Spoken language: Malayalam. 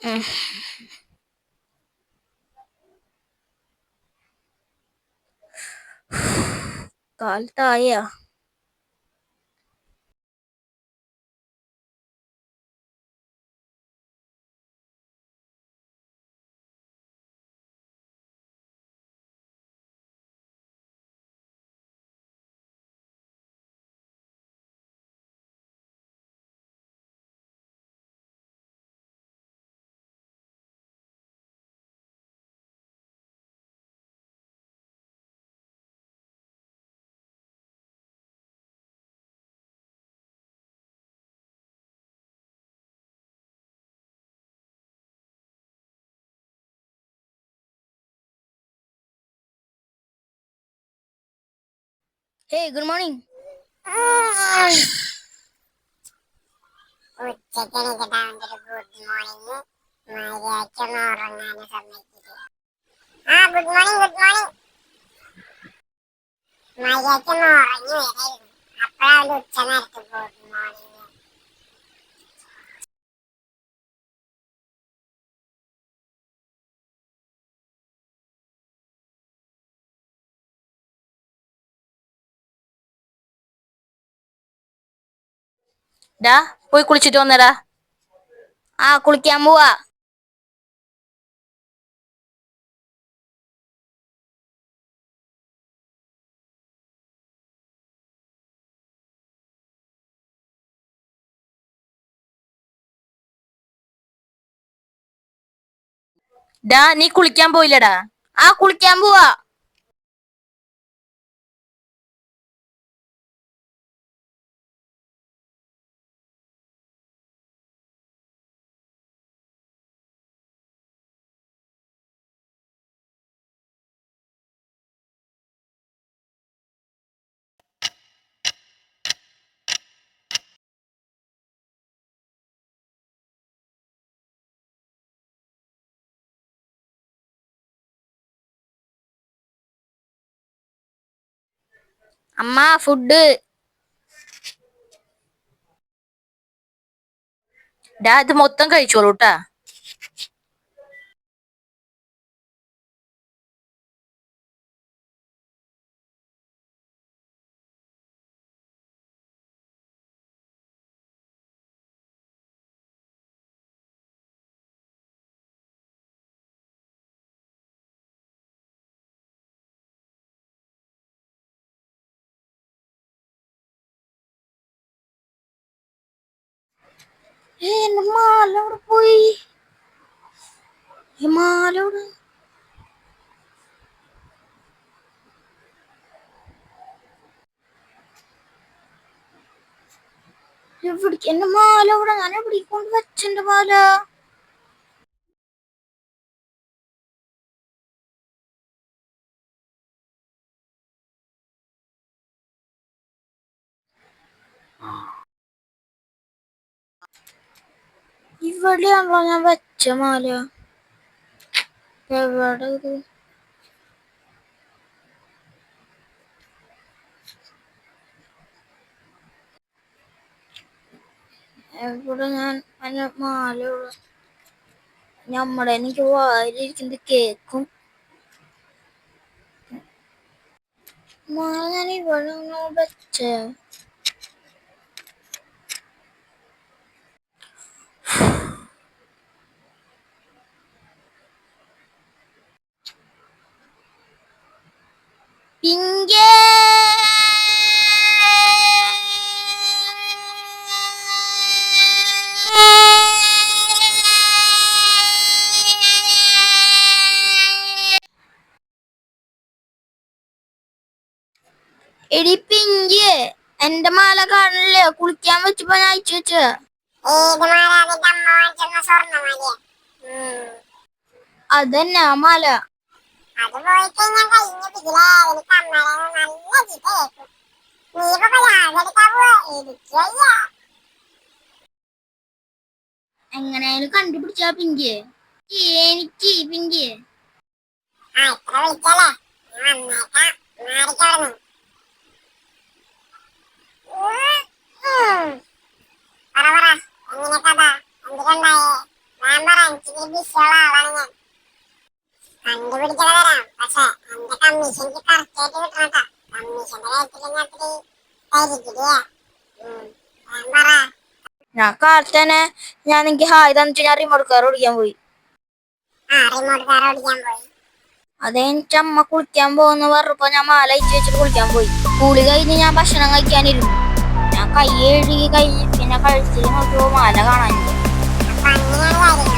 ഉം. കാലത്തായ ഹേയ് ഗുഡ് മോർണിംഗ്. ഉച്ചക്ക് എണീറ്റിട്ട് അവൻ്റെ ഒരു ഗുഡ് മോർണിംഗ് മര്യാദയ്ക്കൊന്നും ഉറങ്ങാനും സമ്മതിക്കില്ല. ആ ഗുഡ് മോർണിംഗ് ഗുഡ് മോർണിംഗ് മര്യാദയ്ക്കൊന്നും ഉറങ്ങി വരായിരുന്നു. അപ്പോഴാണ് ഉച്ച നേരത്ത് ഗുഡ് മോർണിംഗ്. ഡാ പോയി കുളിച്ചിട്ട് വന്നടാ. ആ കുളിക്കാൻ പോവാ. ഡാ നീ കുളിക്കാൻ പോയില്ലടാ. ആ കുളിക്കാൻ പോവാ. അമ്മ ഫുഡ്. ഡാ ഇത് മൊത്തം കഴിച്ചോളൂട്ടാ. എന്റെ മാലോടെ പോയി. മാലോട് എവിടേക്ക്? എന്റെ മാലോടെ ഞാൻ എവിടേക്ക് കൊണ്ട് വെച്ചെന്റെ മാല? ഇവിടെയാണല്ലോ ഞാൻ വെച്ച മാല. എവിടെ ഇത്? എവിടെ ഞാൻ എന്റെ മാല? ഞമ്മടെ എനിക്ക് വായിലിരിക്കുന്നത് കേക്കും. മാല ഞാൻ ഇവിടെ വെച്ചേ. പിങ്കേ എടി പിങ്കി, എന്റെ മാല കാണില്ലേ? കുളിക്കാൻ വെച്ചപ്പോ ഞാൻ അയച്ചു വെച്ച. അതന്നെ ആ മാല. അത് പോയി കഴിഞ്ഞാൽ കഴിഞ്ഞു പിടിക്കില്ലേ. എനിക്ക് അമ്മയുടെ നല്ല ചീത്ത കേൾക്കും. നീ ഇപ്പൊ യാതെടുക്കാവോ? എനിക്ക് എങ്ങനെയാലും കണ്ടുപിടിച്ചാ പിങ്കിയെ. എനിക്ക് പിങ്കിയെ എത്ര വിളിച്ചല്ലേ, ഞാൻ വന്നേക്കാം. മാറിക്കോളുന്നു. പറ പറ, എങ്ങനെ കഥ? എന്തിനുണ്ടായേ? ഞാൻ പറ, എനിക്ക് വിഷയമുള്ള ആളാണ് ഞാൻ. കണ്ടുപിടിക്കാതെ തരാം, പക്ഷെ എന്റെ കമ്മീഷൻ എനിക്ക് കറക്റ്റ് ആയിട്ട് കിട്ടണട്ടാ. കമ്മീഷന്റെ കാര്യത്തിൽ ഞാൻ അത്ര ധൈര്യത്തിലാ. ഞാൻ പറ. ഞാൻ കാലത്ത് തന്നെ ഞാൻ എനിക്ക് ഹായ് തന്നിട്ട് ഞാൻ റിമോട്ട് കാർ ഓടിക്കാൻ പോയി. റിമോട്ട് കാർ ഓടിക്കാൻ പോയി. അത് എനിക്ക് അമ്മ കുളിക്കാൻ പോകുന്ന പറഞ്ഞപ്പോ ഞാൻ മാല അയച്ചു വെച്ചിട്ട് കുളിക്കാൻ പോയി. കുളി കഴിഞ്ഞ് ഞാൻ ഭക്ഷണം കഴിക്കാനിരുന്നു. ഞാൻ കൈ കഴുകി കഴിഞ്ഞ് പിന്നെ കഴുത്തിൽ നോക്കിയപ്പോ മാല കാണാനില്ല. അപ്പൊ അങ്ങനെയാണ് കാര്യങ്ങൾ.